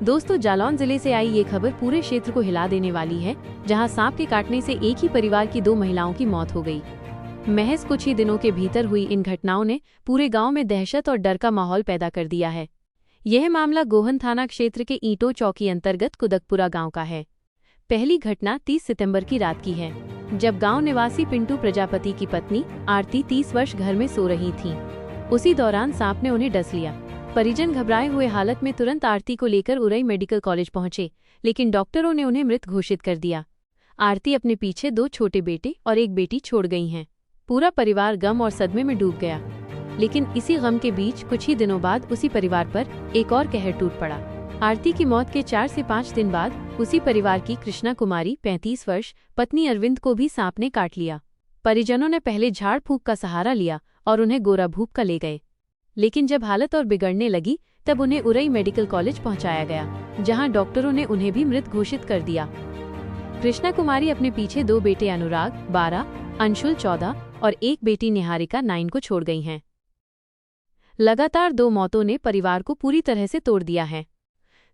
दोस्तों, जालौन जिले से आई ये खबर पूरे क्षेत्र को हिला देने वाली है, जहां सांप के काटने से एक ही परिवार की 2 महिलाओं की मौत हो गई। महज कुछ ही दिनों के भीतर हुई इन घटनाओं ने पूरे गांव में दहशत और डर का माहौल पैदा कर दिया है। यह मामला गोहन थाना क्षेत्र के ईंटों चौकी अंतर्गत कुदकपुरा गांव का है। पहली घटना 30 सितंबर की रात की है, जब गांव निवासी पिंटू प्रजापति की पत्नी आरती 30 वर्ष घर में सो रही थीं। उसी दौरान सांप ने उन्हें डस लिया। परिजन घबराए हुए हालत में तुरंत आरती को लेकर उरई मेडिकल कॉलेज पहुंचे, लेकिन डॉक्टरों ने उन्हें मृत घोषित कर दिया। आरती अपने पीछे 2 छोटे बेटे और एक बेटी छोड़ गई हैं। पूरा परिवार गम और सदमे में डूब गया। लेकिन इसी गम के बीच कुछ ही दिनों बाद उसी परिवार पर एक और कहर टूट पड़ा। आरती की मौत के 4 से 5 दिन बाद उसी परिवार की कृष्णा कुमारी 35 वर्ष पत्नी अरविंद को भी सांप ने काट लिया। परिजनों ने पहले झाड़ फूंक का सहारा लिया और उन्हें गोरा भूप का ले गए, लेकिन जब हालत और बिगड़ने लगी तब उन्हें उरई मेडिकल कॉलेज पहुंचाया गया, जहां डॉक्टरों ने उन्हें भी मृत घोषित कर दिया। कृष्णा कुमारी अपने पीछे 2 बेटे अनुराग 12, अंशुल 14 और एक बेटी निहारिका 9 को छोड़ गई हैं। लगातार 2 मौतों ने परिवार को पूरी तरह से तोड़ दिया है।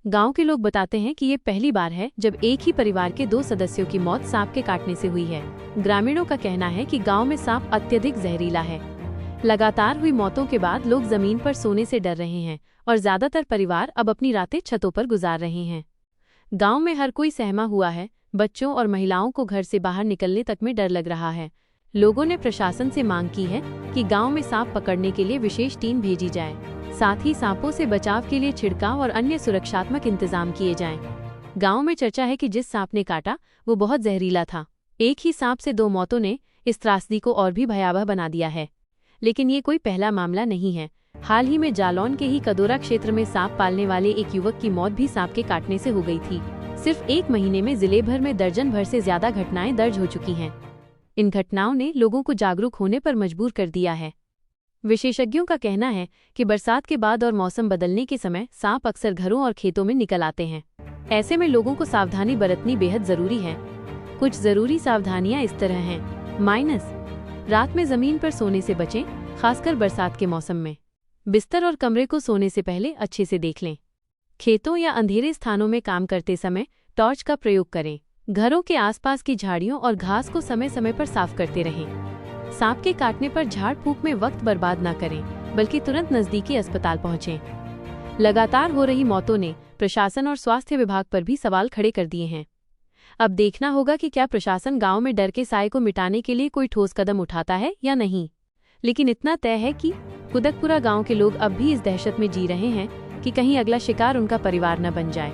गांव के लोग बताते हैं कि ये पहली बार है जब एक ही परिवार के 2 सदस्यों की मौत सांप के काटने से हुई है। ग्रामीणों का कहना है कि गांव में सांप अत्यधिक जहरीला है। लगातार हुई मौतों के बाद लोग जमीन पर सोने से डर रहे हैं और ज्यादातर परिवार अब अपनी रातें छतों पर गुजार रहे हैं। गांव में हर कोई सहमा हुआ है। बच्चों और महिलाओं को घर से बाहर निकलने तक में डर लग रहा है। लोगों ने प्रशासन से मांग की है कि गांव में सांप पकड़ने के लिए विशेष टीम भेजी जाए, साथ ही सांपों से बचाव के लिए छिड़काव और अन्य सुरक्षात्मक इंतजाम किए जाएं। गांव में चर्चा है कि जिस सांप ने काटा वो बहुत जहरीला था। एक ही सांप से 2 मौतों ने इस त्रासदी को और भी भयावह बना दिया है। लेकिन ये कोई पहला मामला नहीं है। हाल ही में जालौन के ही कदोरा क्षेत्र में सांप पालने वाले एक युवक की मौत भी सांप के काटने से हो गई थी। सिर्फ 1 महीने में जिले भर में दर्जन भर से ज्यादा घटनाएं दर्ज हो चुकी हैं। इन घटनाओं ने लोगों को जागरूक होने पर मजबूर कर दिया है। विशेषज्ञों का कहना है कि बरसात के बाद और मौसम बदलने के समय सांप अक्सर घरों और खेतों में निकल आते हैं। ऐसे में लोगों को सावधानी बरतनी बेहद जरूरी है। कुछ जरूरी सावधानियां इस तरह हैं। रात में जमीन पर सोने से बचें, खासकर बरसात के मौसम में। बिस्तर और कमरे को सोने से पहले अच्छे से देख लें। खेतों या अंधेरे स्थानों में काम करते समय टॉर्च का प्रयोग करें। घरों के आसपास की झाड़ियों और घास को समय समय पर साफ करते रहें। सांप के काटने पर झाड़ फूंक में वक्त बर्बाद न करें, बल्कि तुरंत नजदीकी अस्पताल पहुंचें। लगातार हो रही मौतों ने प्रशासन और स्वास्थ्य विभाग पर भी सवाल खड़े कर दिए हैं। अब देखना होगा कि क्या प्रशासन गांव में डर के साए को मिटाने के लिए कोई ठोस कदम उठाता है या नहीं। लेकिन इतना तय है कि कुदकपुरा गांव के लोग अब भी इस दहशत में जी रहे हैं कि कहीं अगला शिकार उनका परिवार न बन जाए।